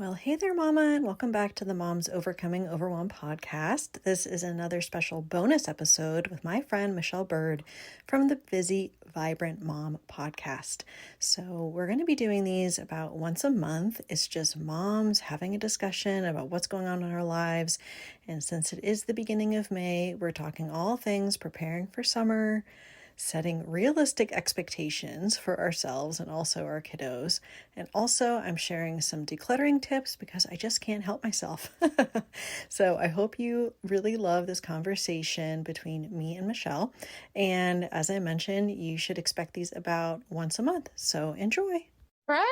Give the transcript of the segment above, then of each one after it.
Well, hey there, Mama, and welcome back to the Moms Overcoming Overwhelm podcast. This is another special bonus episode with my friend Michelle Byrd from the Busy Vibrant Mom podcast. So, we're going to be doing these about once a month. It's just moms having a discussion about what's going on in our lives. And since it is the beginning of May, we're talking all things preparing for summer, setting realistic expectations for ourselves and also our kiddos. And also, I'm sharing some decluttering tips because I just can't help myself. So I hope you really love this conversation between me and Michelle. And as I mentioned, you should expect these about once a month. So enjoy. Friends,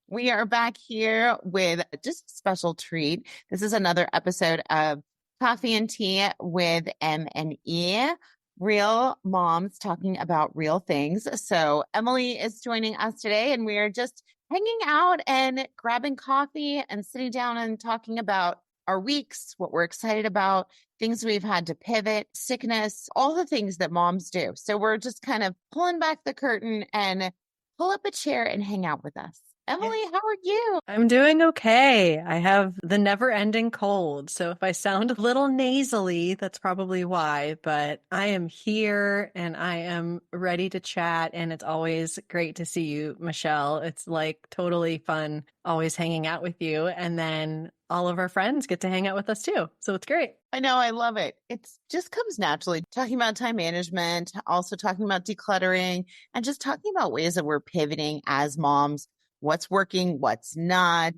we are back here with just a special treat. This is another episode of Coffee and Tea with M&E. Real moms talking about real things. So Emily is joining us today, and we are just hanging out and grabbing coffee and sitting down and talking about our weeks, what we're excited about, things we've had to pivot, sickness, all the things that moms do. So we're just kind of pulling back the curtain and pull up a chair and hang out with us. Emily, how are you? I'm doing okay. I have the never-ending cold, so if I sound a little nasally, that's probably why, but I am here and I am ready to chat, and it's always great to see you, Michelle. It's like totally fun always hanging out with you, and then all of our friends get to hang out with us too, so it's great. I know, I love it. It just comes naturally. Talking about time management, also talking about decluttering, and just talking about ways that we're pivoting as moms. What's working, what's not,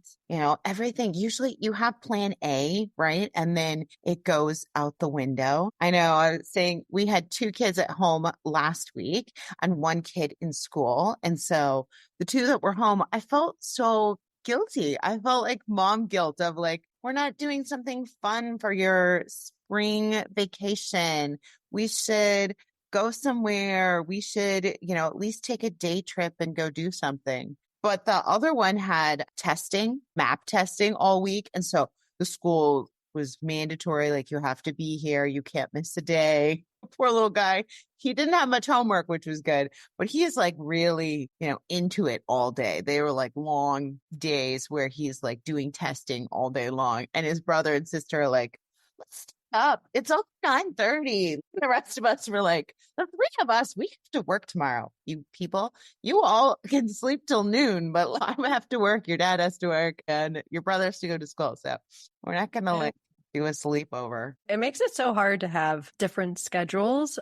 everything. Usually you have plan A, right? And then it goes out the window. I know I was saying we had 2 kids at home last week and 1 kid in school. And so the 2 that were home, I felt so guilty. I felt like mom guilt of like, we're not doing something fun for your spring vacation. We should go somewhere. We should, at least take a day trip and go do something. But the other one had testing, map testing all week. And so the school was mandatory. Like, you have to be here. You can't miss a day. Poor little guy. He didn't have much homework, which was good, but he is like really, into it all day. They were like long days where he's like doing testing all day long. And his brother and sister are like, let's stay up. It's only 9:30. The rest of us were like, the 3 of us, we have to work tomorrow. You people, you all can sleep till noon, but I have to work. Your dad has to work and your brother has to go to school. So we're not going to do a sleepover. It makes it so hard to have different schedules.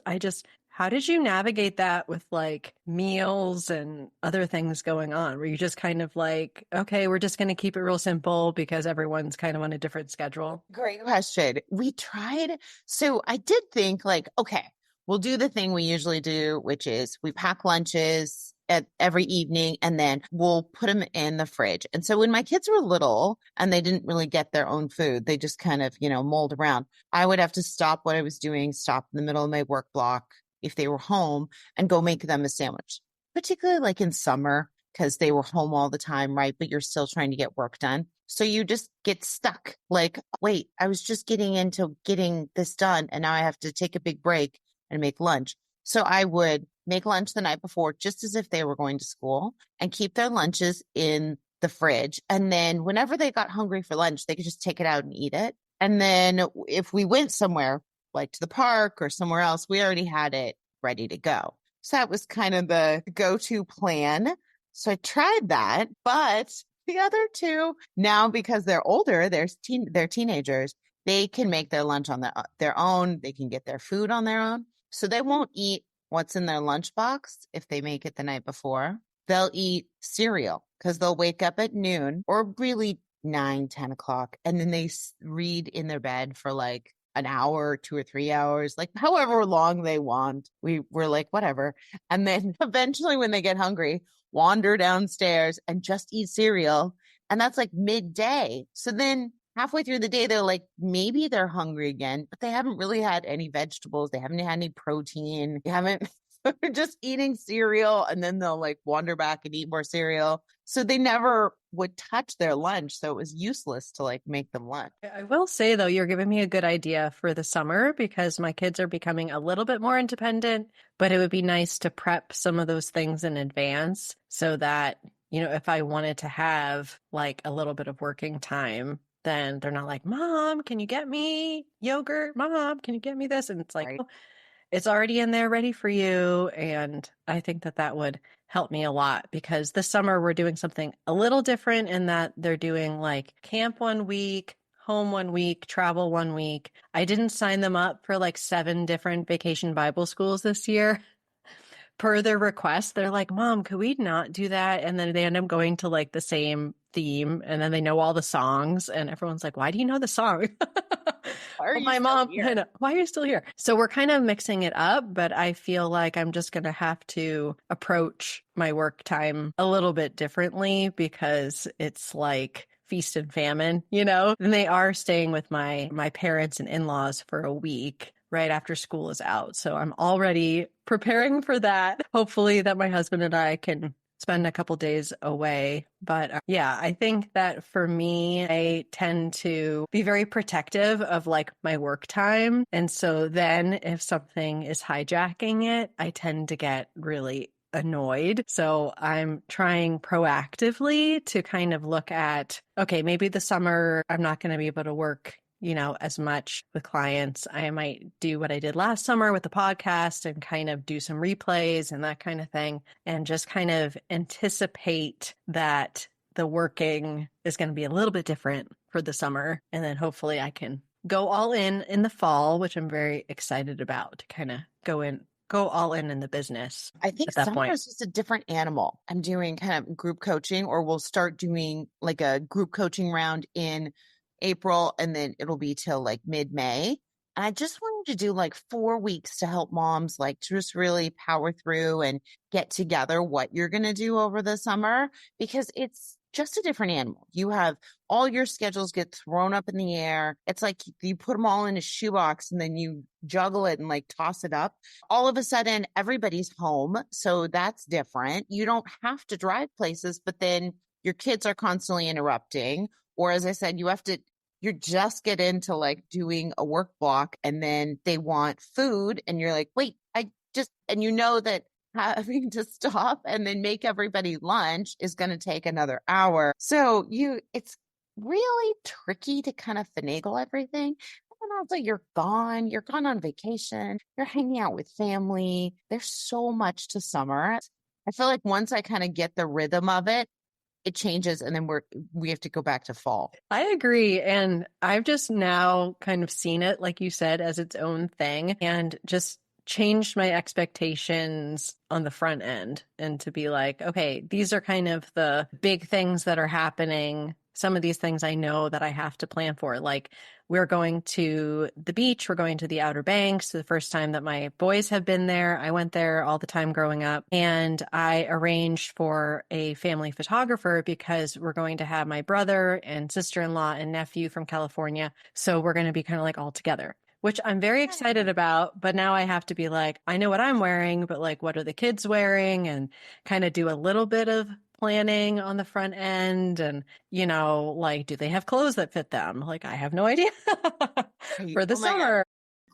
How did you navigate that with like meals and other things going on? Were you just kind of like, okay, we're just going to keep it real simple because everyone's kind of on a different schedule? Great question. We tried. So I did think like, okay, we'll do the thing we usually do, which is we pack lunches at every evening and then we'll put them in the fridge. And so when my kids were little and they didn't really get their own food, they just kind of, mulled around. I would have to stop what I was doing, stop in the middle of my work block if they were home and go make them a sandwich, particularly like in summer because they were home all the time, right? But you're still trying to get work done. So you just get stuck like, wait, I was just getting into getting this done and now I have to take a big break and make lunch. So I would make lunch the night before, just as if they were going to school, and keep their lunches in the fridge. And then whenever they got hungry for lunch, they could just take it out and eat it. And then if we went somewhere, like to the park or somewhere else, we already had it ready to go. So that was kind of the go-to plan. So I tried that, but the other 2 now, because they're older, they're teenagers, they can make their lunch on their own. They can get their food on their own. So they won't eat what's in their lunchbox if they make it the night before. They'll eat cereal because they'll wake up at noon or really 9, 10 o'clock. And then they read in their bed for like an hour, 2 or 3 hours, like however long they want. We're like, whatever. And then eventually when they get hungry, wander downstairs and just eat cereal. And that's like midday. So then halfway through the day, they're like, maybe they're hungry again, but they haven't really had any vegetables. They haven't had any protein. They're just eating cereal, and then they'll like wander back and eat more cereal. So they never would touch their lunch. So it was useless to like make them lunch. I will say though, you're giving me a good idea for the summer because my kids are becoming a little bit more independent, but it would be nice to prep some of those things in advance so that if I wanted to have like a little bit of working time, then they're not like, Mom, can you get me yogurt? Mom, can you get me this? And it's like, Right. oh, it's already in there ready for you. And I think that that would help me a lot because this summer we're doing something a little different in that they're doing like camp 1 week, home 1 week, travel 1 week. I didn't sign them up for like 7 different vacation Bible schools this year. Per their request, they're like, Mom, could we not do that? And then they end up going to like the same theme and then they know all the songs and everyone's like, why do you know the song? Why are Well, you my still mom, I here? know, why are you still here? So we're kind of mixing it up, but I feel like I'm just going to have to approach my work time a little bit differently because it's like feast and famine, And they are staying with my parents and in-laws for a week right after school is out. So I'm already preparing for that. Hopefully that my husband and I can spend a couple days away. But yeah, I think that for me, I tend to be very protective of like my work time. And so then if something is hijacking it, I tend to get really annoyed. So I'm trying proactively to kind of look at, okay, maybe the summer I'm not going to be able to work as much with clients. I might do what I did last summer with the podcast and kind of do some replays and that kind of thing, and just kind of anticipate that the working is going to be a little bit different for the summer. And then hopefully I can go all in the fall, which I'm very excited about to kind of go all in the business I think at that summer point. is just a different animal. I'm doing kind of group coaching, or we'll start doing like a group coaching round in April, and then it'll be till like mid-May. And I just wanted to do like 4 weeks to help moms like just really power through and get together what you're going to do over the summer, because it's just a different animal. You have all your schedules get thrown up in the air. It's like you put them all in a shoebox and then you juggle it and like toss it up. All of a sudden, everybody's home. So that's different. You don't have to drive places, but then your kids are constantly interrupting. Or as I said, you just get into like doing a work block and then they want food and you're like, wait, and you know that having to stop and then make everybody lunch is going to take another hour. So it's really tricky to kind of finagle everything. And also you're gone on vacation, you're hanging out with family. There's so much to summer. I feel like once I kind of get the rhythm of it, it changes and then we have to go back to fall. I agree. And I've just now kind of seen it, like you said, as its own thing and just changed my expectations on the front end and to be like, okay, these are kind of the big things that are happening. Some of these things I know that I have to plan for. Like we're going to the beach, we're going to the Outer Banks. The first time that my boys have been there, I went there all the time growing up. And I arranged for a family photographer because we're going to have my brother and sister-in-law and nephew from California. So we're going to be kind of like all together, which I'm very excited about. But now I have to be like, I know what I'm wearing, but like, what are the kids wearing? And kind of do a little bit of planning on the front end. And, like, do they have clothes that fit them? Like, I have no idea Right. for the Oh my God. summer.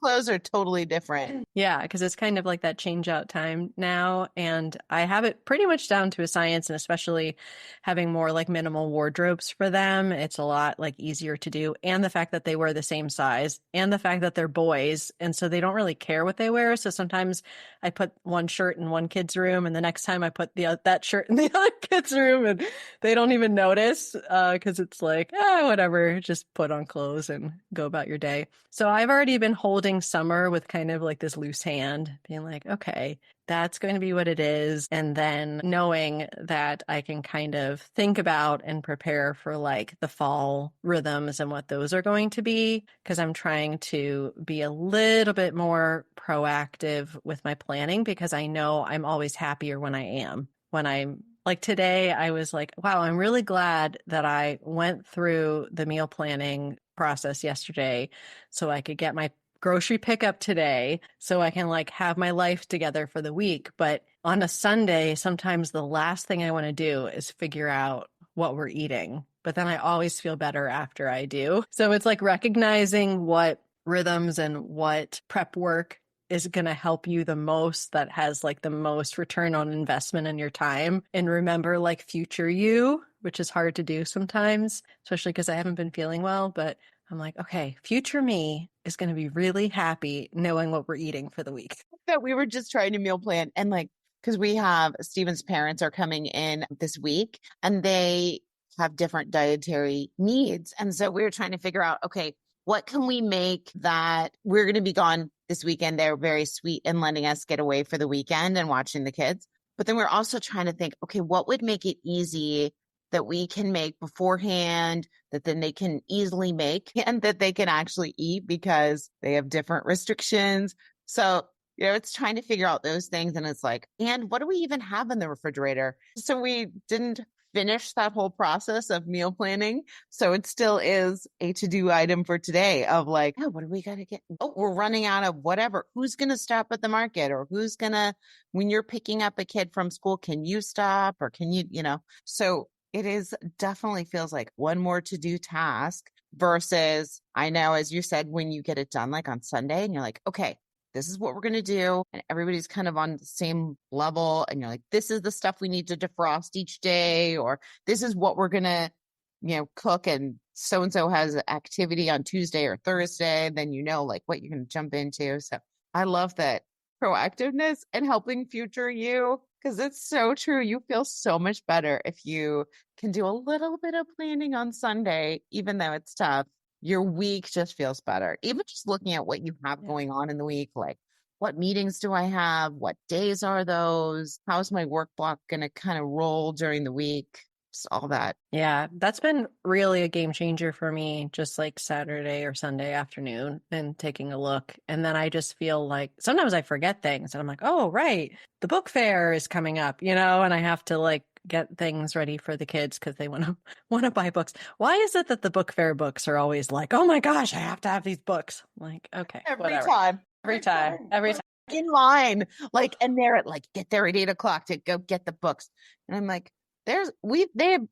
Clothes are totally different. Yeah, because it's kind of like that change out time now. And I have it pretty much down to a science, and especially having more like minimal wardrobes for them, it's a lot like easier to do. And the fact that they wear the same size and the fact that they're boys. And so they don't really care what they wear. So sometimes I put one shirt in one kid's room and the next time I put that shirt in the other kid's room and they don't even notice because it's like, whatever, just put on clothes and go about your day. So I've already been holding summer with kind of like this loose hand, being like, okay, that's going to be what it is. And then knowing that I can kind of think about and prepare for like the fall rhythms and what those are going to be, because I'm trying to be a little bit more proactive with my planning because I know I'm always happier when I am. When I'm like today, I was like, wow, I'm really glad that I went through the meal planning process yesterday so I could get my grocery pickup today so I can like have my life together for the week. But on a Sunday, sometimes the last thing I want to do is figure out what we're eating. But then I always feel better after I do. So it's like recognizing what rhythms and what prep work is going to help you the most, that has like the most return on investment in your time. And remember like future you, which is hard to do sometimes, especially because I haven't been feeling well. But I'm like, okay, future me is going to be really happy knowing what we're eating for the week. That we were just trying to meal plan and like, because we have Steven's parents are coming in this week and they have different dietary needs. And so we were trying to figure out, okay, what can we make that we're going to be gone this weekend? They're very sweet and letting us get away for the weekend and watching the kids. But then we're also trying to think, okay, what would make it easy that we can make beforehand, that then they can easily make and that they can actually eat because they have different restrictions. So, it's trying to figure out those things. And it's like, and what do we even have in the refrigerator? So we didn't finish that whole process of meal planning. So it still is a to-do item for today of like, oh, what do we got to get? Oh, we're running out of whatever. Who's going to stop at the market, or who's going to, when you're picking up a kid from school, can you stop or can you, so it is definitely feels like one more to-do task versus I know, as you said, when you get it done, like on Sunday and you're like, okay, this is what we're going to do. And everybody's kind of on the same level. And you're like, this is the stuff we need to defrost each day, or this is what we're going to, cook. And so-and-so has an activity on Tuesday or Thursday. Then, like what you're going to jump into. So I love that proactiveness and helping future you, because it's so true. You feel so much better if you can do a little bit of planning on Sunday, even though it's tough. Your week just feels better. Even just looking at what you have going on in the week, like what meetings do I have? What days are those? How's my work block going to kind of roll during the week? Just all that. Yeah, that's been really a game changer for me, just like Saturday or Sunday afternoon and taking a look. And then I just feel like sometimes I forget things and I'm like, oh, right, the book fair is coming up, and I have to like get things ready for the kids because they want to buy books. Why is it that the book fair books are always like, oh my gosh, I have to have these books? I'm like, okay, Every time. Every time. In line, like, and they're at like, get there at 8:00 to go get the books. And I'm like,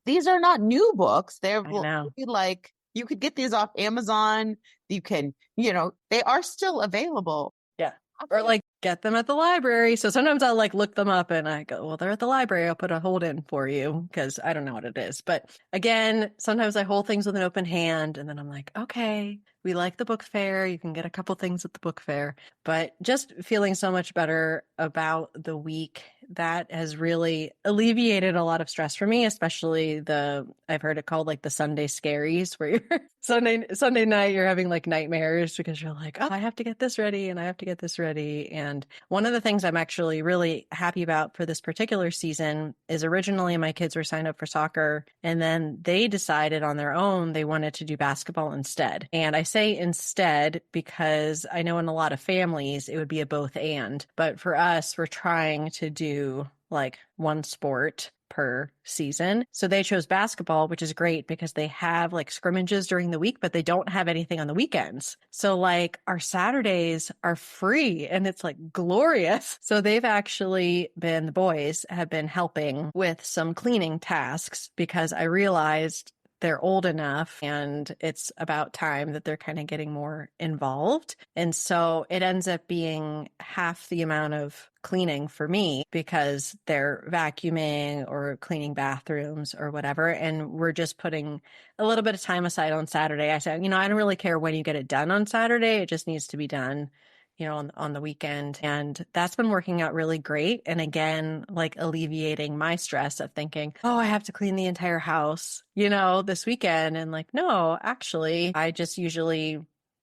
these are not new books. They're like, you could get these off Amazon. You can, they are still available. Yeah. Or like get them at the library. So sometimes I'll like look them up and I go, well, they're at the library. I'll put a hold in for you because I don't know what it is. But again, sometimes I hold things with an open hand and then I'm like, okay, we like the book fair. You can get a couple things at the book fair, but just feeling so much better about the week. That has really alleviated a lot of stress for me, especially I've heard it called like the Sunday scaries, where you're Sunday night, you're having like nightmares because you're like, oh, I have to get this ready and I have to get this ready. And one of the things I'm actually really happy about for this particular season is originally my kids were signed up for soccer and then they decided on their own they wanted to do basketball instead. And I say instead because I know in a lot of families it would be a both and, but for us, we're trying to do like one sport per season. So they chose basketball, which is great because they have like scrimmages during the week, but they don't have anything on the weekends. So like our Saturdays are free and it's like glorious. So they've actually the boys have been helping with some cleaning tasks because I realized they're old enough and it's about time that they're kind of getting more involved. And so it ends up being half the amount of cleaning for me because they're vacuuming or cleaning bathrooms or whatever. And we're just putting a little bit of time aside on Saturday. I said, I don't really care when you get it done on Saturday. It just needs to be done on the weekend. And that's been working out really great. And again, like alleviating my stress of thinking, oh, I have to clean the entire house, this weekend. And like, no, actually, I just usually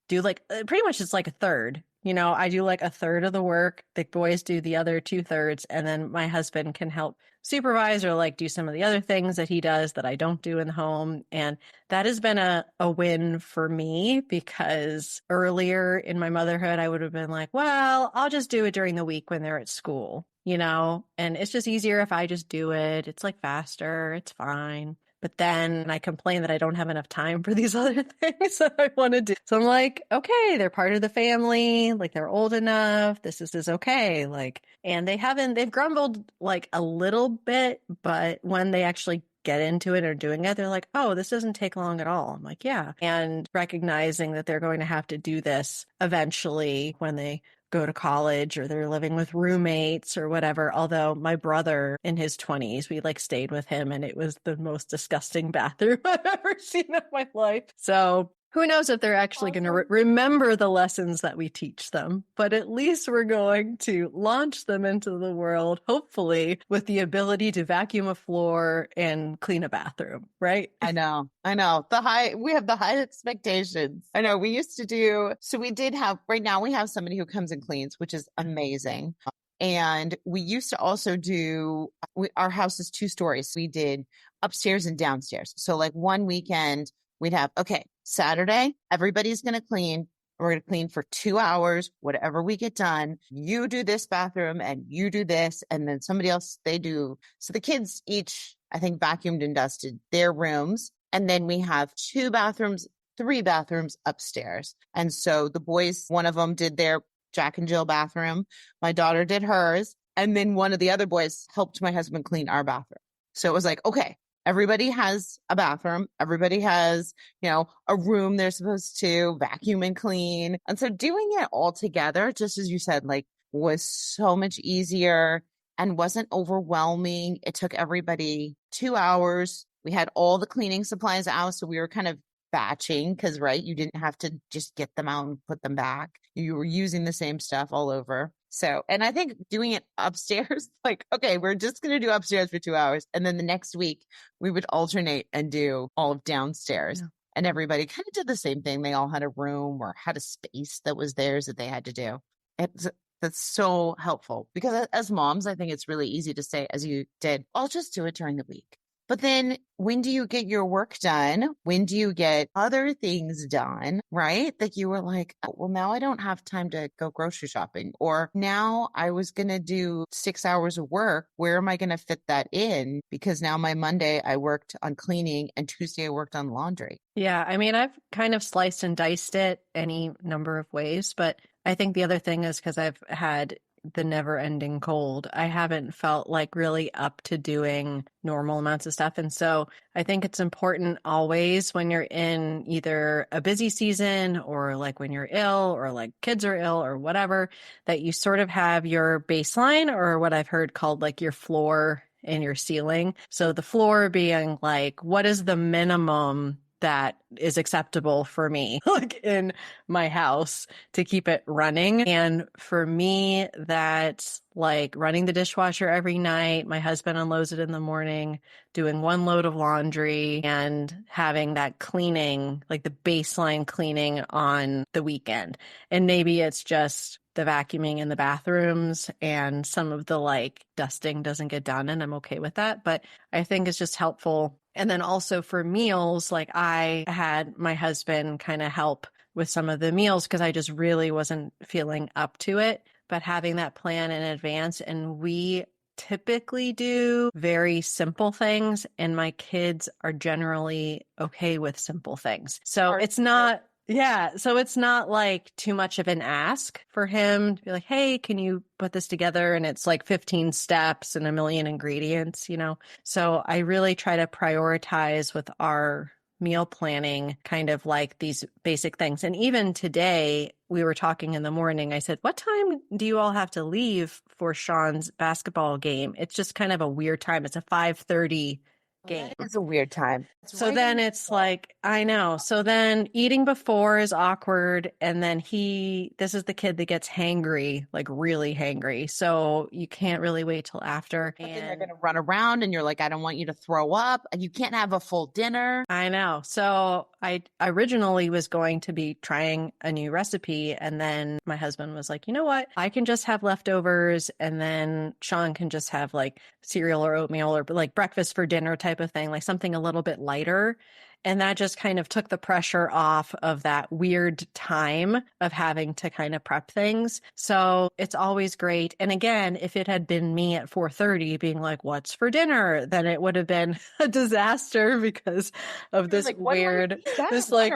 do like pretty much it's like a third. I do like a third of the work. The boys do the other 2/3. And then my husband can help supervise or like do some of the other things that he does that I don't do in the home. And that has been a win for me because earlier in my motherhood, I would have been like, well, I'll just do it during the week when they're at school, and it's just easier if I just do it. It's like faster. It's fine. But then I complain that I don't have enough time for these other things that I want to do. So I'm like, okay, they're part of the family. Like they're old enough. This is okay. Like, and they've grumbled like a little bit, but when they actually get into it or doing it, they're like, oh, this doesn't take long at all. I'm like, yeah. And recognizing that they're going to have to do this eventually when they go to college or they're living with roommates or whatever. Although my brother in his 20s, we like stayed with him and it was the most disgusting bathroom I've ever seen in my life. So who knows if they're actually going to remember the lessons that we teach them, but at least we're going to launch them into the world, hopefully with the ability to vacuum a floor and clean a bathroom, right? I know. We have the high expectations. I know we used to do, so we did have, right now we have somebody who comes and cleans, which is amazing. And we used to also do, our house is 2 stories. We did upstairs and downstairs. So like one weekend we'd have, okay, Saturday, everybody's going to clean. We're going to clean for 2 hours, whatever we get done. You do this bathroom and you do this. And then somebody else, they do. So the kids each, I think, vacuumed and dusted their rooms. And then we have 3 bathrooms upstairs. And so the boys, one of them did their Jack and Jill bathroom. My daughter did hers. And then one of the other boys helped my husband clean our bathroom. So it was like, okay, everybody has a bathroom. Everybody has, a room they're supposed to vacuum and clean. And so doing it all together, just as you said, like was so much easier and wasn't overwhelming. It took everybody 2 hours. We had all the cleaning supplies out. So we were kind of batching because, right, you didn't have to just get them out and put them back. You were using the same stuff all over. So, and I think doing it upstairs, like, okay, we're just going to do upstairs for 2 hours. And then the next week we would alternate and do all of downstairs. Yeah. And everybody kind of did the same thing. They all had a room or had a space that was theirs that they had to do. That's so helpful because as moms, I think it's really easy to say, as you did, I'll just do it during the week. But then when do you get your work done? When do you get other things done, right? That you were like, oh, well, now I don't have time to go grocery shopping. Or now I was going to do 6 hours of work. Where am I going to fit that in? Because now my Monday I worked on cleaning and Tuesday I worked on laundry. Yeah. I mean, I've kind of sliced and diced it any number of ways, but I think the other thing is because I've had the never ending cold, I haven't felt like really up to doing normal amounts of stuff. And so I think it's important always when you're in either a busy season or like when you're ill or like kids are ill or whatever, that you sort of have your baseline or what I've heard called like your floor and your ceiling. So the floor being like, what is the minimum that is acceptable for me, like in my house to keep it running. And for me, that's like running the dishwasher every night. My husband unloads it in the morning, doing 1 load of laundry and having that cleaning, like the baseline cleaning on the weekend. And maybe it's just the vacuuming in the bathrooms and some of the like dusting doesn't get done and I'm okay with that. But I think it's just helpful. And then also for meals, like I had my husband kind of help with some of the meals because I just really wasn't feeling up to it. But having that plan in advance, and we typically do very simple things, and my kids are generally okay with simple things. So it's not. Yeah. So it's not like too much of an ask for him to be like, hey, can you put this together? And it's like 15 steps and a million ingredients, So I really try to prioritize with our meal planning kind of like these basic things. And even today, we were talking in the morning. I said, what time do you all have to leave for Sean's basketball game? It's just kind of a weird time. It's a 5:30 game. It's a weird time. So then it's like, I know. So then eating before is awkward. And then this is the kid that gets hangry, like really hangry. So you can't really wait till after. But then they're going to run around and you're like, I don't want you to throw up. You can't have a full dinner. I know. So I originally was going to be trying a new recipe. And then my husband was like, you know what? I can just have leftovers. And then Sean can just have like cereal or oatmeal or like breakfast for dinner type of thing, like something a little bit lighter. And that just kind of took the pressure off of that weird time of having to kind of prep things. So it's always great. And again, if it had been me at 4:30 being like, what's for dinner? Then it would have been a disaster because of this like, weird, this like,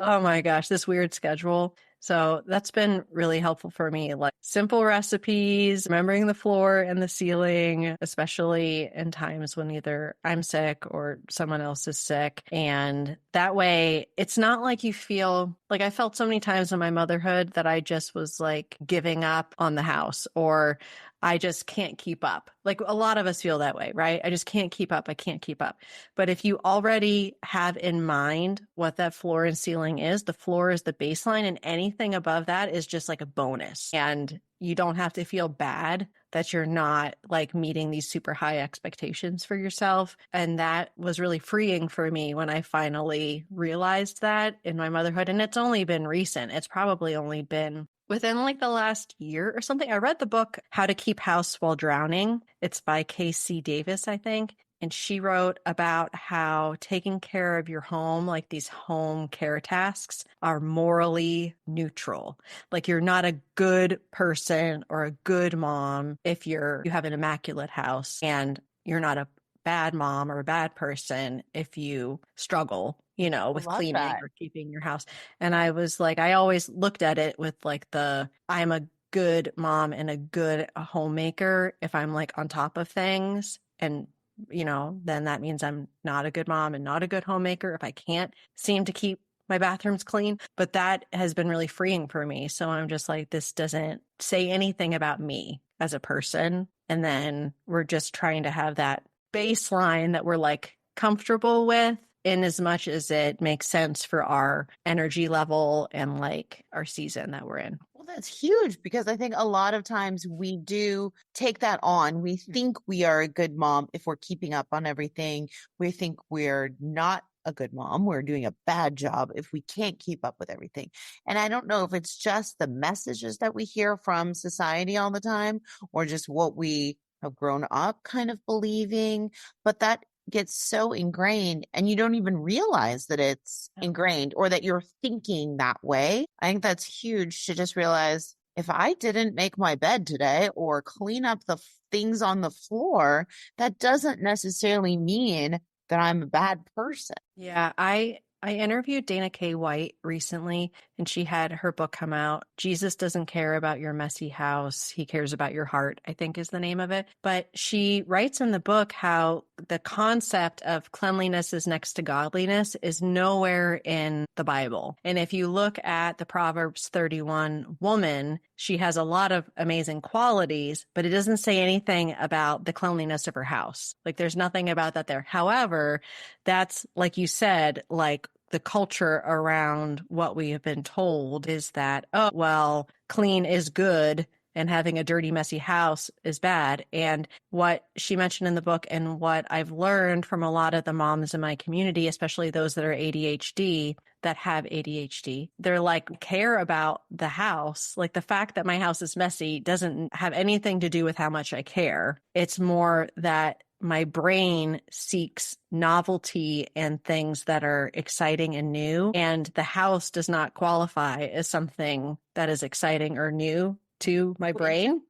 oh my gosh, this weird schedule. So that's been really helpful for me. Like simple recipes, remembering the floor and the ceiling, especially in times when either I'm sick or someone else is sick. And that way, it's not like you feel like I felt so many times in my motherhood that I just was like giving up on the house or I just can't keep up. Like a lot of us feel that way, right? I just can't keep up. I can't keep up. But if you already have in mind what that floor and ceiling is, the floor is the baseline and anything above that is just like a bonus. And you don't have to feel bad that you're not like meeting these super high expectations for yourself. And that was really freeing for me when I finally realized that in my motherhood. And it's only been recent. It's probably only been within like the last year or something. I read the book How to Keep House While Drowning. It's by Casey Davis, I think. And she wrote about how taking care of your home, like these home care tasks, are morally neutral. Like you're not a good person or a good mom if you have an immaculate house, and you're not a bad mom or a bad person if you struggle, I with love cleaning that. or keeping your house. And I was like, I always looked at it with like I'm a good mom and a good homemaker if I'm like on top of things. And then that means I'm not a good mom and not a good homemaker if I can't seem to keep my bathrooms clean. But that has been really freeing for me. So I'm just like, this doesn't say anything about me as a person. And then we're just trying to have that baseline that we're like comfortable with in as much as it makes sense for our energy level and like our season that we're in. Well, that's huge because I think a lot of times we do take that on. We think we are a good mom if we're keeping up on everything. We think we're not a good mom. We're doing a bad job if we can't keep up with everything. And I don't know if it's just the messages that we hear from society all the time or just what we have grown up kind of believing, but that gets so ingrained and you don't even realize that it's ingrained or that you're thinking that way. I think that's huge to just realize if I didn't make my bed today or clean up the things on the floor, that doesn't necessarily mean that I'm a bad person. Yeah, I interviewed Dana K. White recently, and she had her book come out. Jesus Doesn't Care About Your Messy House. He Cares About Your Heart, I think is the name of it. But she writes in the book how the concept of cleanliness is next to godliness is nowhere in the Bible. And if you look at the Proverbs 31 woman, she has a lot of amazing qualities, but it doesn't say anything about the cleanliness of her house. Like there's nothing about that there. However, that's like you said, like the culture around what we have been told is that, oh, well, clean is good and having a dirty, messy house is bad. And what she mentioned in the book and what I've learned from a lot of the moms in my community, especially those that are that have ADHD, they're like, care about the house. Like the fact that my house is messy doesn't have anything to do with how much I care. It's more that my brain seeks novelty and things that are exciting and new. And the house does not qualify as something that is exciting or new to my brain.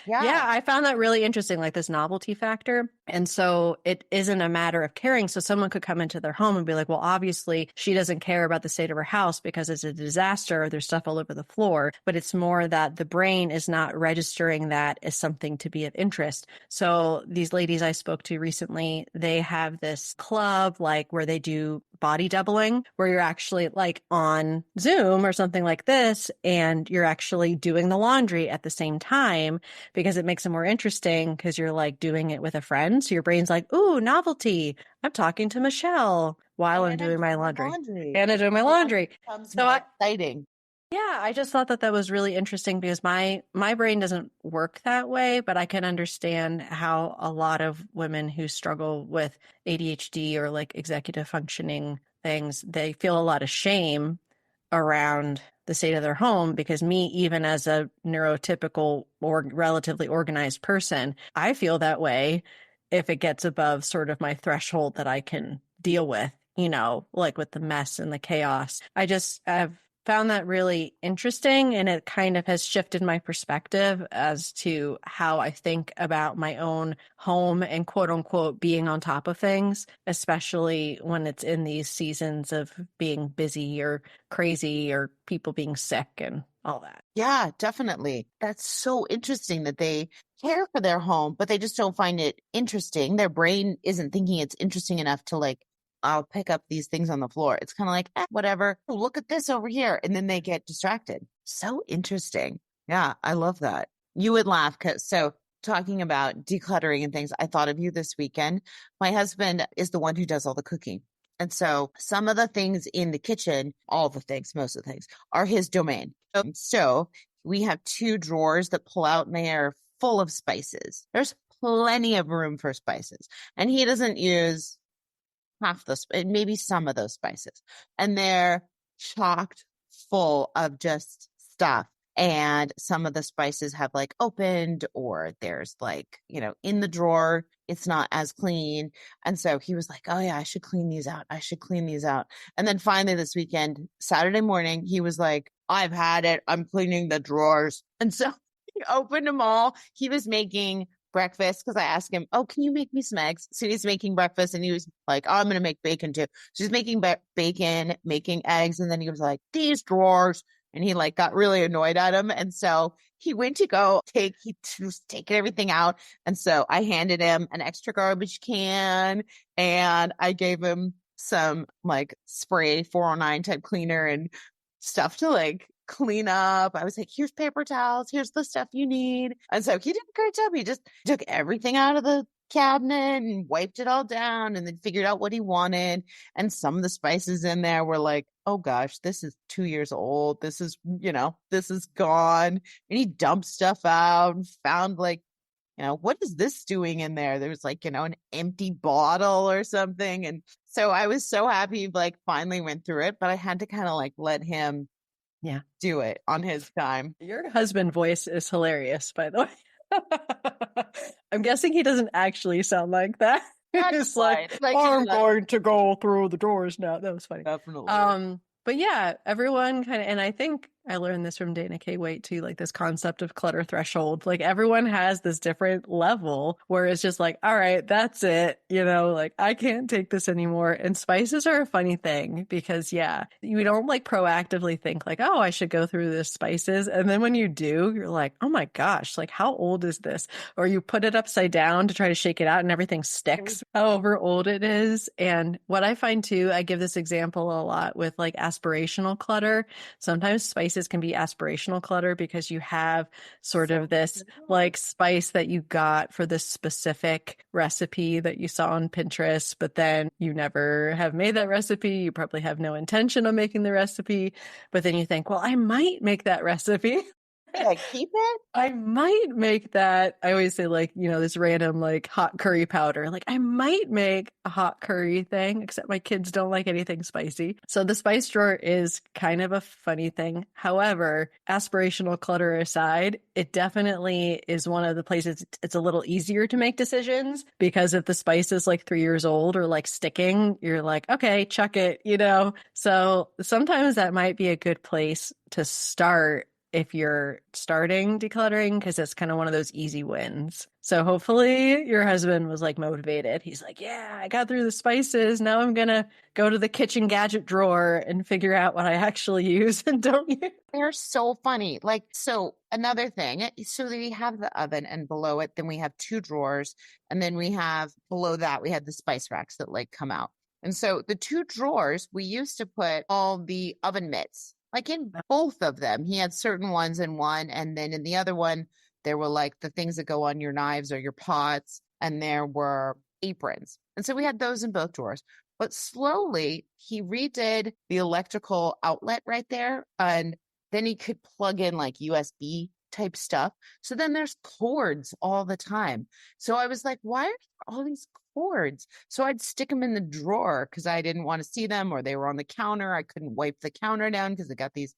Yeah, Yeah. I found that really interesting, like this novelty factor. And so it isn't a matter of caring. So someone could come into their home and be like, well, obviously she doesn't care about the state of her house because it's a disaster. There's stuff all over the floor. But it's more that the brain is not registering that as something to be of interest. So these ladies I spoke to recently, they have this club like where they do body doubling, where you're actually like on Zoom or something like this, and you're actually doing the laundry at the same time because it makes it more interesting because you're like doing it with a friend. So your brain's like, ooh, novelty. I'm talking to Michelle while I'm And I'm doing my doing my laundry. laundry. And I'm doing my Laundry laundry. becomes So more exciting. yeah, I just thought that that was really interesting because my brain doesn't work that way, but I can understand how a lot of women who struggle with ADHD or like executive functioning things, they feel a lot of shame around the state of their home because me, even as a neurotypical or relatively organized person, I feel that way if it gets above sort of my threshold that I can deal with, like with the mess and the chaos. I just have found that really interesting, and it kind of has shifted my perspective as to how I think about my own home and quote unquote being on top of things, especially when it's in these seasons of being busy or crazy or people being sick and all that. Yeah, definitely. That's so interesting that they care for their home, but they just don't find it interesting. Their brain isn't thinking it's interesting enough to like, I'll pick up these things on the floor. It's kind of like, whatever. Oh, look at this over here. And then they get distracted. So interesting. Yeah, I love that. You would laugh because so talking about decluttering and things, I thought of you this weekend. My husband is the one who does all the cooking. And so some of the things in the kitchen, all the things, most of the things are his domain. So we have two drawers that pull out and they are full of spices. There's plenty of room for spices. And he doesn't use half the, maybe some of those spices. And they're chocked full of just stuff. And some of the spices have like opened or there's like, in the drawer, it's not as clean. And so he was like, oh yeah, I should clean these out. I should clean these out. And then finally this weekend, Saturday morning, he was like, I've had it. I'm cleaning the drawers. And so he opened them all. He was making breakfast because I asked him, oh, can you make me some eggs? So he's making breakfast and he was like, oh, I'm going to make bacon too. So he's making bacon, making eggs. And then he was like, these drawers. And he like got really annoyed at him. And so he went to go he was taking everything out. And so I handed him an extra garbage can and I gave him some like spray 409 type cleaner and stuff to like clean up. I was like, here's paper towels. Here's the stuff you need. And so he did a great job. He just took everything out of the cabinet and wiped it all down and then figured out what he wanted. And some of the spices in there were like, oh gosh, this is 2 years old. This is, this is gone. And he dumped stuff out and found like, what is this doing in there? There was like, an empty bottle or something. And so I was so happy, like finally went through it, but I had to kind of like let him do it on his time. Your husband voice is hilarious, by the way. I'm guessing he doesn't actually sound like that. It's like I'm going to go through the drawers now. That was funny. Definitely. But yeah, everyone kind of, and I think I learned this from Dana K. Waite too, like this concept of clutter threshold. Like everyone has this different level where it's just like, all right, that's it. Like I can't take this anymore. And spices are a funny thing because you don't like proactively think like, oh, I should go through this spices. And then when you do, you're like, oh my gosh, like how old is this? Or you put it upside down to try to shake it out and everything sticks, however old it is. And what I find too, I give this example a lot with like aspirational clutter. Sometimes spices can be aspirational clutter because you have sort of this like spice that you got for this specific recipe that you saw on Pinterest, but then you never have made that recipe. You probably have no intention of making the recipe, but then you think, well, I might make that recipe. Keep it? I might make that. I always say like, this random like hot curry powder. Like I might make a hot curry thing, except my kids don't like anything spicy. So the spice drawer is kind of a funny thing. However, aspirational clutter aside, it definitely is one of the places it's a little easier to make decisions because if the spice is like 3 years old or like sticking, you're like, okay, chuck it, So sometimes that might be a good place to start if you're starting decluttering, because it's kind of one of those easy wins. So hopefully your husband was like motivated. He's like, yeah, I got through the spices. Now I'm going to go to the kitchen gadget drawer and figure out what I actually use and don't use. They're so funny. Like, so another thing, so we have the oven and below it, then we have two drawers. And then we have below that, we had the spice racks that like come out. And so the two drawers, we used to put all the oven mitts. Like in both of them, he had certain ones in one. And then in the other one, there were like the things that go on your knives or your pots. And there were aprons. And so we had those in both drawers. But slowly, he redid the electrical outlet right there. And then he could plug in like USB type stuff. So then there's cords all the time. So I was like, why are there all these cords? So I'd stick them in the drawer because I didn't want to see them, or they were on the counter. I couldn't wipe the counter down because it got these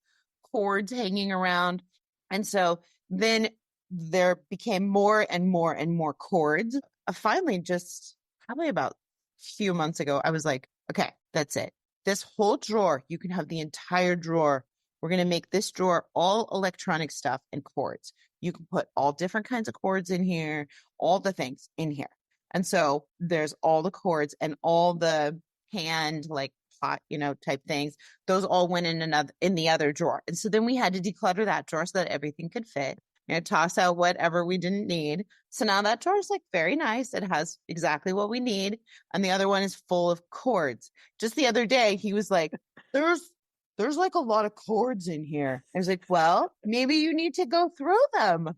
cords hanging around. And so then there became more and more and more cords. Finally, just probably about a few months ago, I was like, okay, that's it. This whole drawer, you can have the entire drawer we're going to make this drawer all electronic stuff and cords. You can put all different kinds of cords in here, all the things in here. And so there's all the cords and all the hand like pot, type things. Those all went in the other drawer. And so then we had to declutter that drawer so that everything could fit. Toss out whatever we didn't need. So now that drawer is like very nice. It has exactly what we need. And the other one is full of cords. Just the other day, he was like, there's like a lot of cords in here. I was like, well, maybe you need to go through them.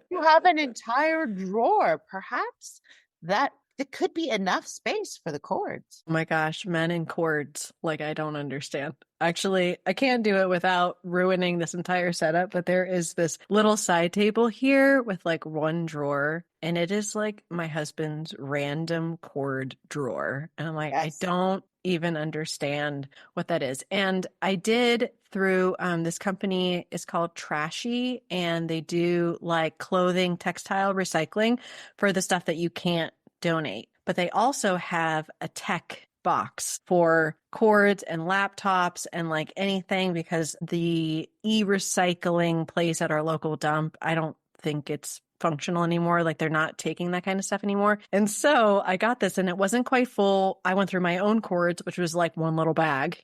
You have an entire drawer. Perhaps that it could be enough space for the cords. Oh my gosh, men and cords. Like, I don't understand. Actually, I can't do it without ruining this entire setup, but there is this little side table here with like one drawer, and it is like my husband's random cord drawer. And I'm like, Yes. I don't even understand what that is. And I did through this company is called Trashy, and they do like clothing, textile recycling for the stuff that you can't donate. But they also have a tech box for cords and laptops and like anything, because the e-recycling place at our local dump, I don't think it's functional anymore. Like, they're not taking that kind of stuff anymore. And so I got this and it wasn't quite full. I went through my own cords, which was like one little bag,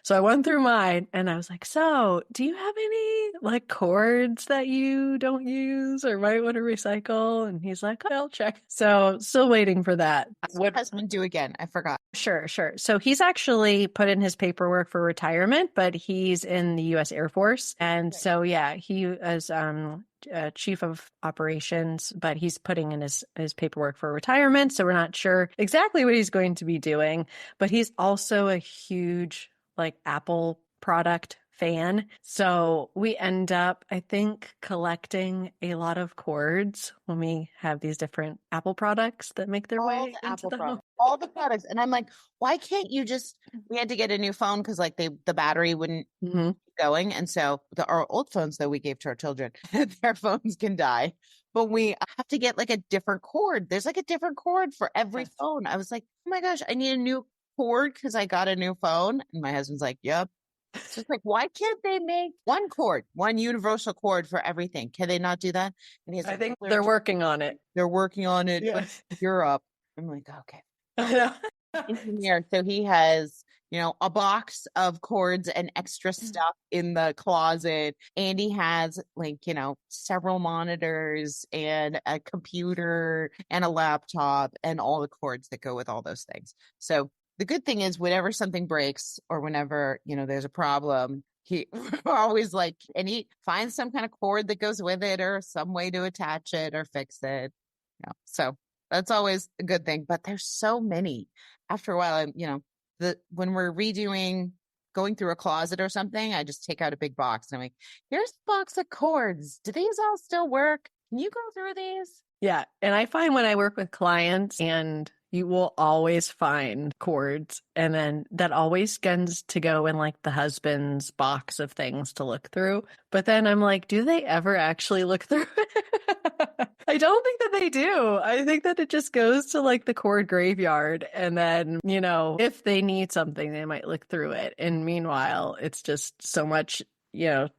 So I went through mine and I was like, so do you have any like cords that you don't use or might want to recycle? And he's like, I'll check. So still waiting for that. What does husband do again? I forgot. Sure. So he's actually put in his paperwork for retirement, but he's in the U.S. Air Force. And so, yeah, he is chief of operations, but he's putting in his paperwork for retirement. So we're not sure exactly what he's going to be doing, but he's also a huge like Apple product fan. So we end up, I think, collecting a lot of cords when we have these different Apple products that make their way into the home. All the products. And I'm like, why can't you we had to get a new phone because like the battery wouldn't keep going. And so our old phones that we gave to our children, their phones can die. But we have to get like a different cord. There's like a different cord for every phone. I was like, oh my gosh, I need a new cord because I got a new phone. And my husband's like, yep. So it's like, why can't they make one cord, one universal cord for everything? Can they not do that? And he's I think they're working on it. They're working on it. Yeah. Europe. I'm like, okay. Engineer. So he has, a box of cords and extra stuff in the closet. And he has like, several monitors and a computer and a laptop and all the cords that go with all those things. So the good thing is whenever something breaks or whenever, there's a problem, we're always like, and he finds some kind of cord that goes with it or some way to attach it or fix it. So that's always a good thing. But there's so many. After a while, when we're going through a closet or something, I just take out a big box and I'm like, here's a box of cords. Do these all still work? Can you go through these? Yeah. And I find when I work with clients, and you will always find cords, and then that always tends to go in like the husband's box of things to look through. But then I'm like, do they ever actually look through it? I don't think that they do. I think that it just goes to like the cord graveyard, and then, if they need something, they might look through it. And meanwhile, it's just so much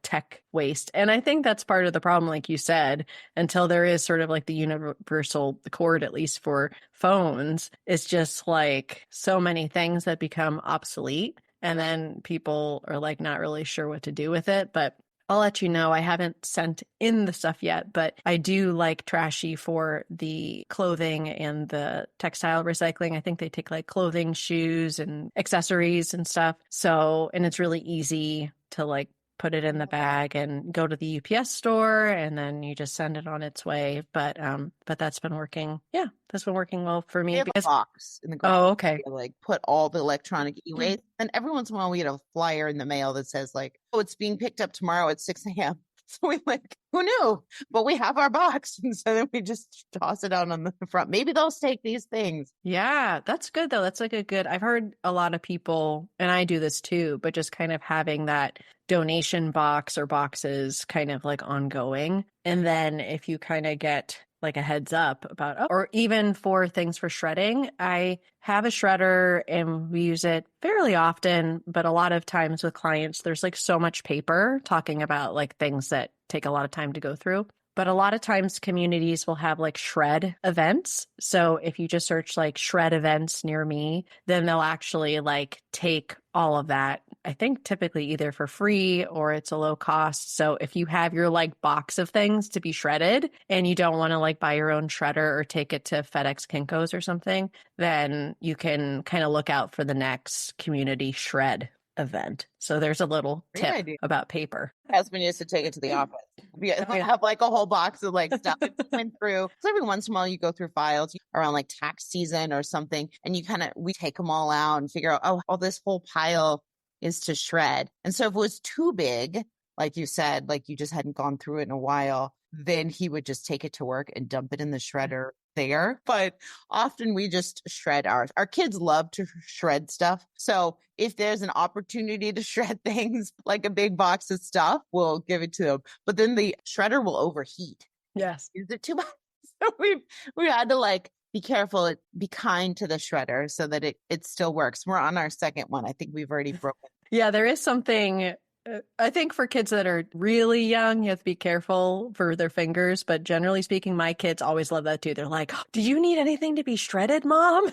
tech waste. And I think that's part of the problem, like you said, until there is sort of like the universal cord, at least for phones, it's just like so many things that become obsolete. And then people are like not really sure what to do with it. But I'll let you know, I haven't sent in the stuff yet, but I do like Trashy for the clothing and the textile recycling. I think they take like clothing, shoes, and accessories and stuff. So, and it's really easy to like put it in the bag and go to the UPS store, and then you just send it on its way. But that's been working. Yeah, that's been working well for me. Because a box in the garage. Oh, okay. Like put all the electronic e-waste, and every once in a while we get a flyer in the mail that says like, "Oh, it's being picked up tomorrow at 6 a.m." So we like, who knew? But we have our box, and so then we just toss it out on the front. Maybe they'll take these things. Yeah, that's good though. That's like I've heard a lot of people, and I do this too, but just kind of having that donation box or boxes kind of like ongoing. And then if you kind of get like a heads up about, oh, or even for things for shredding. I have a shredder and we use it fairly often, but a lot of times with clients, there's like so much paper talking about like things that take a lot of time to go through. But a lot of times communities will have like shred events. So if you just search like shred events near me, then they'll actually like take all of that. I think typically either for free or it's a low cost. So if you have your like box of things to be shredded and you don't want to like buy your own shredder or take it to FedEx Kinko's or something, then you can kind of look out for the next community shred event. So there's a little Great tip idea. about paper. My husband used to take it to the office. We Oh, yeah. have like a whole box of like stuff that we went through. So every once in a while you go through files around like tax season or something, and we take them all out and figure out, oh, this whole pile is to shred. And so if it was too big, like you said, like you just hadn't gone through it in a while, then he would just take it to work and dump it in the shredder there. But often we just shred ours. Our kids love to shred stuff. So if there's an opportunity to shred things like a big box of stuff, we'll give it to them. But then the shredder will overheat. Yes. Is it too much? So we had to like be careful, be kind to the shredder so that it still works. We're on our second one. I think we've already broken. Yeah, there is something. I think for kids that are really young, you have to be careful for their fingers. But generally speaking, my kids always love that too. They're like, "Do you need anything to be shredded, Mom?"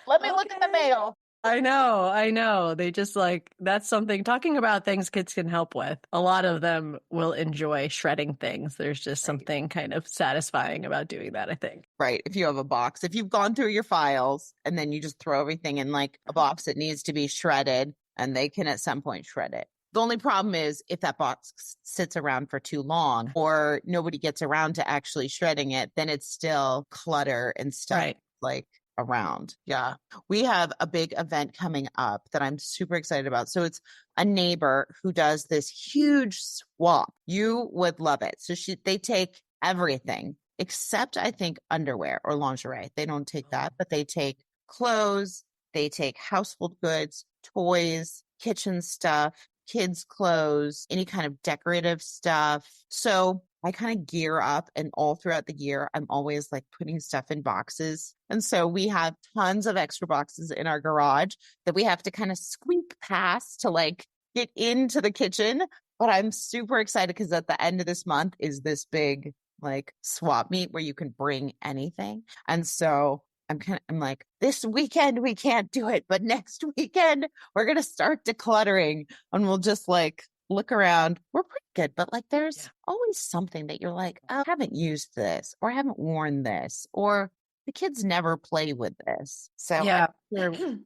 Let me look at the mail. I know. They just like, that's something, talking about things kids can help with. A lot of them will enjoy shredding things. There's just something kind of satisfying about doing that, I think. Right. If you have a box, if you've gone through your files and then you just throw everything in like a box that needs to be shredded, and they can at some point shred it. The only problem is if that box sits around for too long or nobody gets around to actually shredding it, then it's still clutter and stuff Right. like around. Yeah. We have a big event coming up that I'm super excited about. So it's a neighbor who does this huge swap. You would love it. So they take everything except I think underwear or lingerie. They don't take that, but they take clothes, they take household goods, toys, kitchen stuff, kids' clothes, any kind of decorative stuff. So I kind of gear up, and all throughout the year, I'm always like putting stuff in boxes. And so we have tons of extra boxes in our garage that we have to kind of squeak past to like get into the kitchen. But I'm super excited because at the end of this month is this big like swap meet where you can bring anything. And so I'm like, this weekend we can't do it, but next weekend we're going to start decluttering and we'll just like look around. We're pretty good, but like there's always something that you're like, oh, I haven't used this or I haven't worn this or the kids never play with this. So Yeah.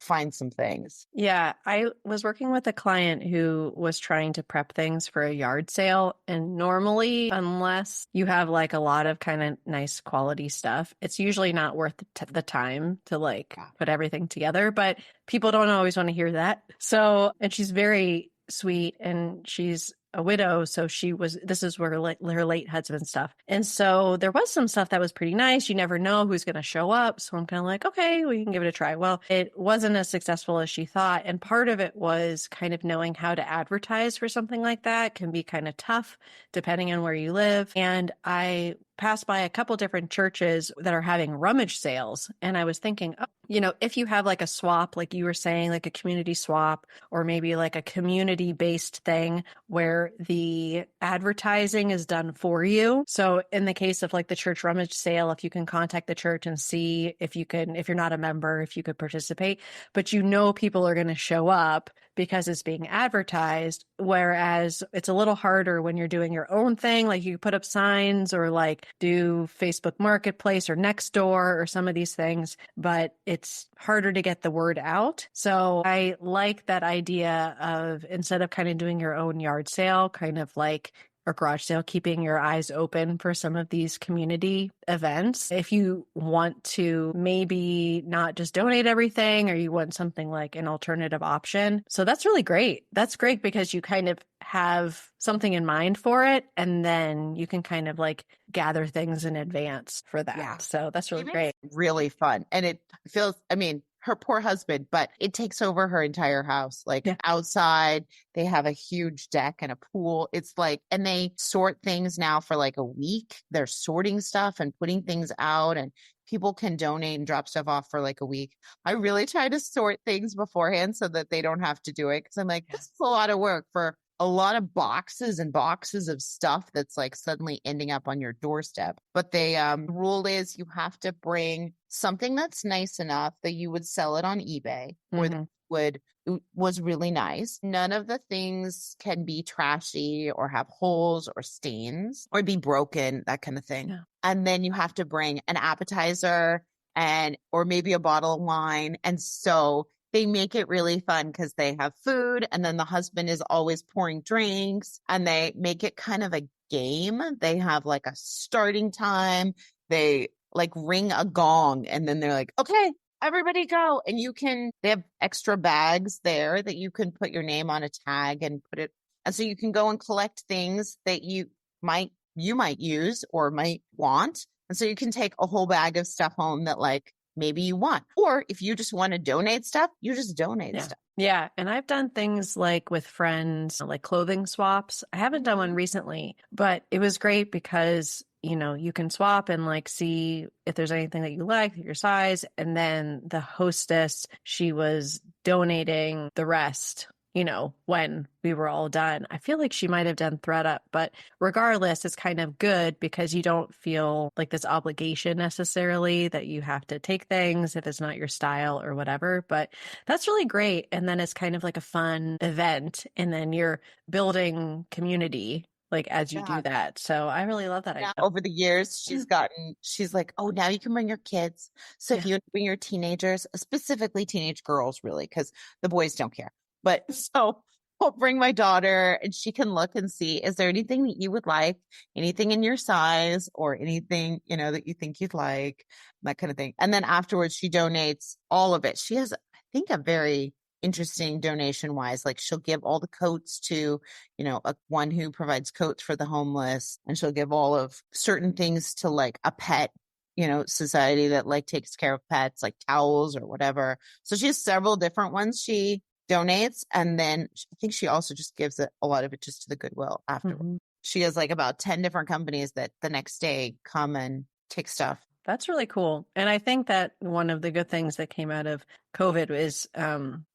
Find some things. Yeah, I was working with a client who was trying to prep things for a yard sale. And normally, unless you have like a lot of kind of nice quality stuff, it's usually not worth the time to like put everything together. But people don't always want to hear that. So, and she's very sweet and she's a widow. So this is where her late husband stuff. And so there was some stuff that was pretty nice. You never know who's going to show up. So I'm kind of like, okay, we can give it a try. Well, it wasn't as successful as she thought. And part of it was kind of knowing how to advertise for something like that can be kind of tough depending on where you live. And I passed by a couple different churches that are having rummage sales. And I was thinking, oh, if you have like a swap, like you were saying, like a community swap, or maybe like a community based thing where the advertising is done for you. So in the case of like the church rummage sale, if you can contact the church and see if you're not a member, if you could participate, but people are going to show up because it's being advertised. Whereas it's a little harder when you're doing your own thing. Like you put up signs or like do Facebook Marketplace or Nextdoor or some of these things, but it's harder to get the word out. So I like that idea of instead of kind of doing your own yard sale, kind of like or garage sale, keeping your eyes open for some of these community events. If you want to maybe not just donate everything or you want something like an alternative option. So that's really great. That's great because you kind of have something in mind for it and then you can kind of like gather things in advance for that. Yeah. So that's really great. Really fun. And it feels, her poor husband, but it takes over her entire house. Like Yeah. outside, they have a huge deck and a pool. It's like, and they sort things now for like a week. They're sorting stuff and putting things out, and people can donate and drop stuff off for like a week. I really try to sort things beforehand so that they don't have to do it. Cause I'm like, this is a lot of work for a lot of boxes and boxes of stuff that's like suddenly ending up on your doorstep. But the rule is you have to bring something that's nice enough that you would sell it on eBay or that would was really nice. None of the things can be trashy or have holes or stains or be broken, that kind of thing. Yeah. And then you have to bring an appetizer and or maybe a bottle of wine. And so they make it really fun because they have food and then the husband is always pouring drinks and they make it kind of a game. They have like a starting time. They like ring a gong and then they're like, okay, everybody go. And they have extra bags there that you can put your name on a tag and put it. And so you can go and collect things that you might use or might want. And so you can take a whole bag of stuff home that like maybe you want. Or if you just want to donate stuff, you just donate stuff. Yeah. And I've done things like with friends, like clothing swaps. I haven't done one recently, but it was great because, you can swap and like see if there's anything that you like, your size. And then the hostess, she was donating the rest, when we were all done. I feel like she might have done ThreadUp, but regardless, it's kind of good because you don't feel like this obligation necessarily that you have to take things if it's not your style or whatever. But that's really great. And then it's kind of like a fun event. And then you're building community like as you do that. So I really love that idea. Over the years, she's like, oh, now you can bring your kids. So if you bring your teenagers, specifically teenage girls, really, because the boys don't care. But so I'll bring my daughter and she can look and see, is there anything that you would like, anything in your size or anything, that you think you'd like, that kind of thing. And then afterwards, she donates all of it. She has, I think, a very interesting donation wise, like she'll give all the coats to, one who provides coats for the homeless, and she'll give all of certain things to like a pet, society that like takes care of pets, like towels or whatever. So she has several different ones she donates. And then I think she also just gives a lot of it just to the Goodwill afterwards. She has like about 10 different companies that the next day come and take stuff. That's really cool. And I think that one of the good things that came out of COVID is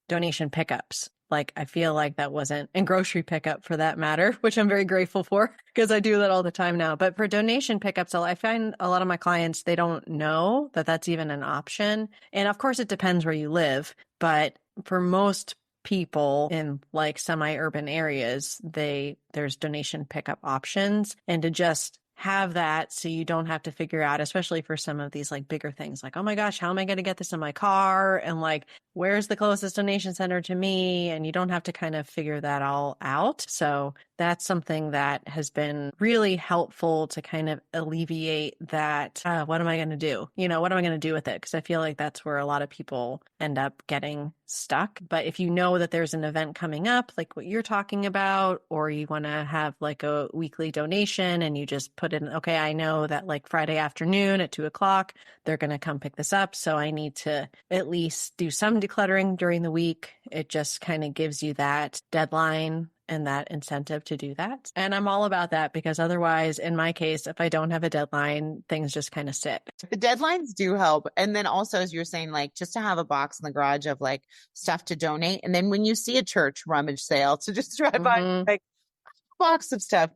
donation pickups. Like, I feel like that wasn't, and grocery pickup for that matter, which I'm very grateful for because I do that all the time now. But for donation pickups, I find a lot of my clients, they don't know that that's even an option. And of course, it depends where you live. But for most people in like semi-urban areas, there's donation pickup options. And to just have that so you don't have to figure out, especially for some of these like bigger things, like, oh my gosh, how am I going to get this in my car? And like, where's the closest donation center to me? And you don't have to kind of figure that all out. So that's something that has been really helpful to kind of alleviate that. What am I going to do? What am I going to do with it? Because I feel like that's where a lot of people end up getting stuck. But if you know that there's an event coming up, like what you're talking about, or you want to have like a weekly donation and you just put in, okay, I know that like Friday afternoon at 2:00, they're going to come pick this up. So I need to at least do some decluttering during the week. It just kind of gives you that deadline and that incentive to do that. And I'm all about that because otherwise, in my case, if I don't have a deadline, things just kind of sit. The deadlines do help. And then also, as you're saying, like just to have a box in the garage of like stuff to donate. And then when you see a church rummage sale, to just drive by like a box of stuff.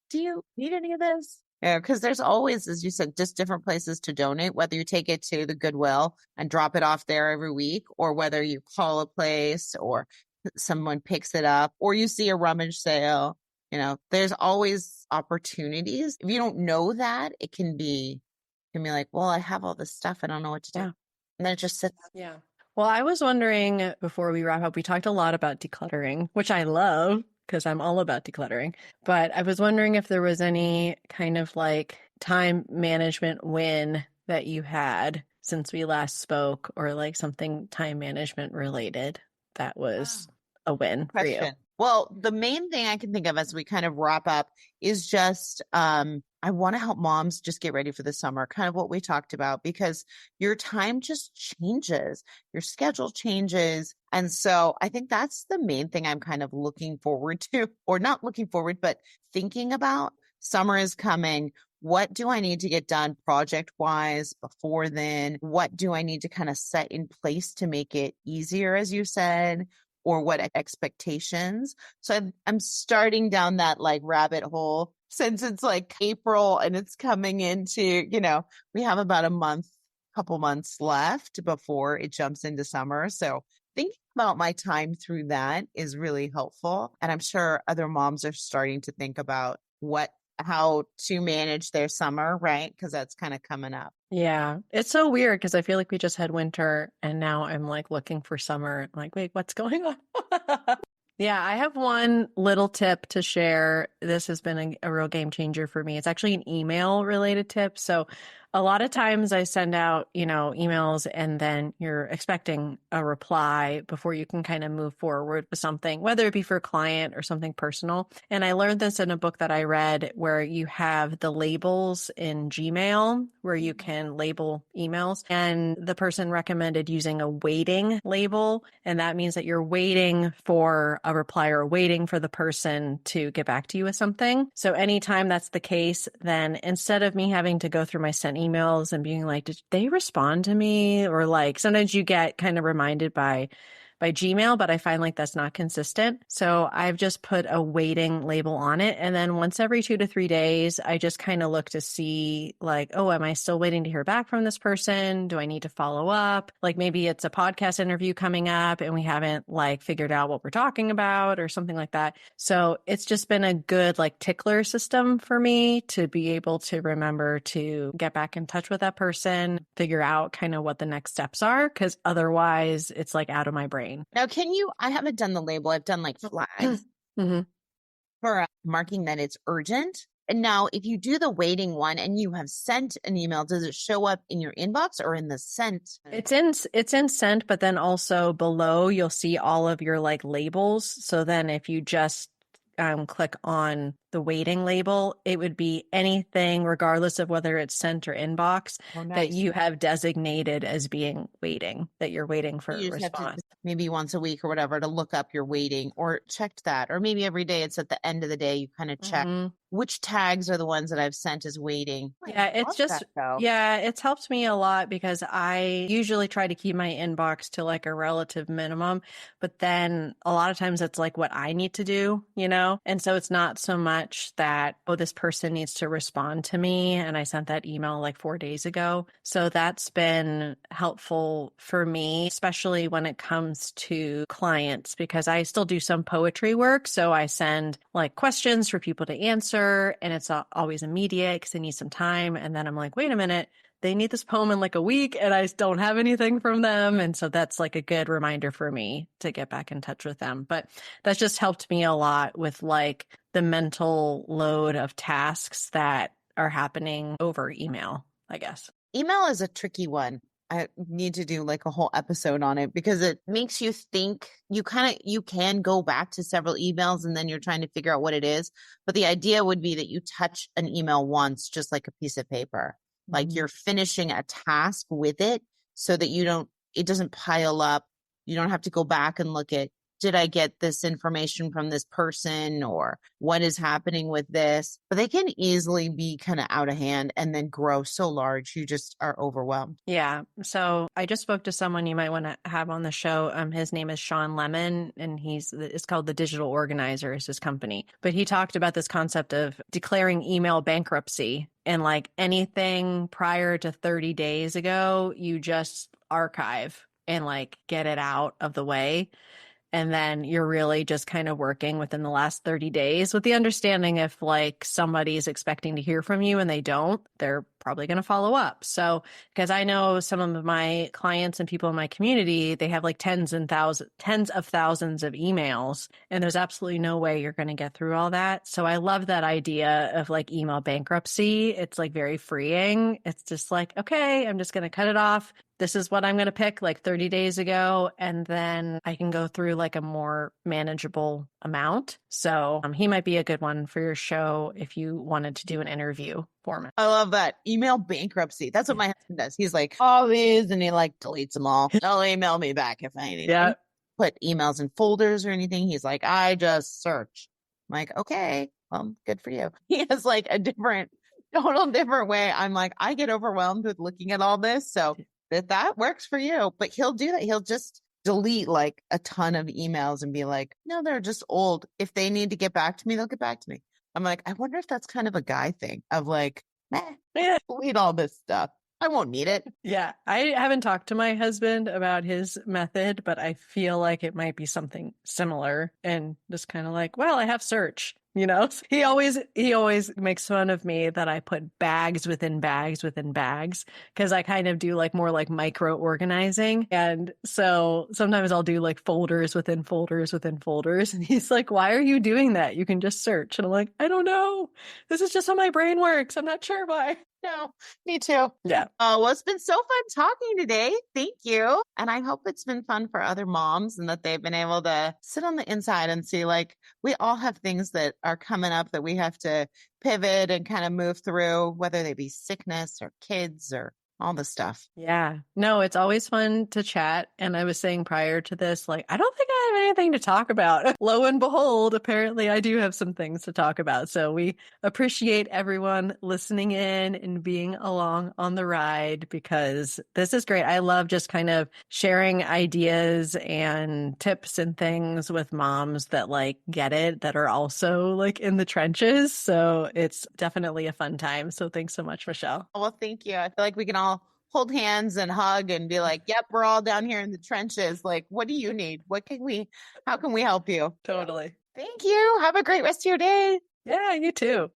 Do you need any of this? Yeah, because there's always, as you said, just different places to donate, whether you take it to the Goodwill and drop it off there every week, or whether you call a place or someone picks it up, or you see a rummage sale. There's always opportunities. If you don't know that, it can be like, well, I have all this stuff. I don't know what to do. And then it just sits. Yeah. Well, I was wondering before we wrap up, we talked a lot about decluttering, which I love because I'm all about decluttering. But I was wondering if there was any kind of like time management win that you had since we last spoke, or like something time management related that was a win for you. Well, the main thing I can think of as we kind of wrap up is just, I I want to help moms just get ready for the summer, kind of what we talked about, because your time just changes, your schedule changes. And so I think that's the main thing I'm kind of looking forward to, or not looking forward, but thinking about. Summer is coming. What do I need to get done project wise before then? What do I need to kind of set in place to make it easier, as you said, or what expectations? So I'm starting down that like rabbit hole since it's like April and it's coming into, we have about a month, couple months left before it jumps into summer. So thinking about my time through that is really helpful. And I'm sure other moms are starting to think about how to manage their summer, right? Because that's kind of coming up. Yeah, it's so weird because I feel like we just had winter and now I'm like looking for summer. I'm like, wait, what's going on? Yeah, I have one little tip to share. This has been a real game changer for me. It's actually an email related tip. So a lot of times I send out, emails and then you're expecting a reply before you can kind of move forward with something, whether it be for a client or something personal. And I learned this in a book that I read where you have the labels in Gmail where you can label emails. And the person recommended using a waiting label. And that means that you're waiting for a reply or waiting for the person to get back to you with something. So anytime that's the case, then instead of me having to go through my sent emails and being like, did they respond to me? Or like sometimes you get kind of reminded by Gmail, but I find like that's not consistent. So I've just put a waiting label on it. And then once every 2 to 3 days, I just kind of look to see like, oh, am I still waiting to hear back from this person? Do I need to follow up? Like maybe it's a podcast interview coming up and we haven't like figured out what we're talking about or something like that. So it's just been a good like tickler system for me to be able to remember to get back in touch with that person, figure out kind of what the next steps are, because otherwise it's like out of my brain. Now, I haven't done the label. I've done like flags Mm-hmm. for marking that it's urgent. And now if you do the waiting one and you have sent an email, does it show up in your inbox or in the sent? It's in sent, but then also below you'll see all of your like labels. So then if you just click on the waiting label, it would be anything, regardless of whether it's sent or inbox, that you have designated as being waiting, that you're waiting for a response. Maybe once a week or whatever to look up your waiting or checked that. Or maybe every day it's at the end of the day, you kind of check which tags are the ones that I've sent as waiting. Yeah, it's helped me a lot because I usually try to keep my inbox to like a relative minimum, but then a lot of times it's like what I need to do, And so it's not so much that, oh, this person needs to respond to me and I sent that email like 4 days ago. So that's been helpful for me, especially when it comes to clients, because I still do some poetry work. So I send like questions for people to answer. And it's always immediate because they need some time. And then I'm like, wait a minute, they need this poem in like a week and I don't have anything from them. And so that's like a good reminder for me to get back in touch with them. But that's just helped me a lot with like the mental load of tasks that are happening over email, I guess. Email is a tricky one. I need to do like a whole episode on it because it makes you think. You can go back to several emails and then you're trying to figure out what it is. But the idea would be that you touch an email once, just like a piece of paper, like you're finishing a task with it so that it doesn't pile up. You don't have to go back and look at, did I get this information from this person or what is happening with this? But they can easily be kind of out of hand and then grow so large. You just are overwhelmed. Yeah. So I just spoke to someone you might want to have on the show. His name is Sean Lemon and it's called The Digital Organizer is his company. But he talked about this concept of declaring email bankruptcy and like anything prior to 30 days ago, you just archive and like get it out of the way. And then you're really just kind of working within the last 30 days with the understanding if like somebody's expecting to hear from you and they don't, they're probably going to follow up. So, because I know some of my clients and people in my community, they have like tens of thousands of emails, and there's absolutely no way you're going to get through all that. So I love that idea of like email bankruptcy. It's like very freeing. It's just like, okay, I'm just going to cut it off. this is what I'm going to pick like 30 days ago. And then I can go through like a more manageable amount. So he might be a good one for your show if you wanted to do an interview format. I love that. Email bankruptcy. That's what my husband does. He's like, all these, and he like deletes them all. They'll email me back if I need Yeah. put emails in folders or anything. He's like, I just search. I'm like, okay, well, good for you. He has like a total different way. I'm like, I get overwhelmed with looking at all this. So that works for you. But he'll do that. He'll just delete like a ton of emails and be like, no, they're just old. If they need to get back to me, they'll get back to me. I'm like, I wonder if that's kind of a guy thing of like, delete all this stuff. I won't need it. Yeah. I haven't talked to my husband about his method, but I feel like it might be something similar and just kind of like, well, I have search. You know, he always makes fun of me that I put bags within bags within bags because I kind of do like more like micro organizing. And so sometimes I'll do like folders within folders within folders. And he's like, why are you doing that? You can just search. And I'm like, I don't know. This is just how my brain works. I'm not sure why. No, me too. Yeah. Oh, well, it's been so fun talking today. Thank you. And I hope it's been fun for other moms and that they've been able to sit on the inside and see like we all have things that are coming up that we have to pivot and kind of move through, whether they be sickness or kids or all the stuff. Yeah. No, it's always fun to chat. And I was saying prior to this, like, I don't think I have anything to talk about. Lo and behold, apparently I do have some things to talk about. So we appreciate everyone listening in and being along on the ride because this is great. I love just kind of sharing ideas and tips and things with moms that like get it, that are also like in the trenches. So it's definitely a fun time. So thanks so much, Michelle. Well, thank you. I feel like we can all hold hands and hug and be like, yep, we're all down here in the trenches. Like, what do you need? How can we help you? Totally. Thank you. Have a great rest of your day. Yeah, you too.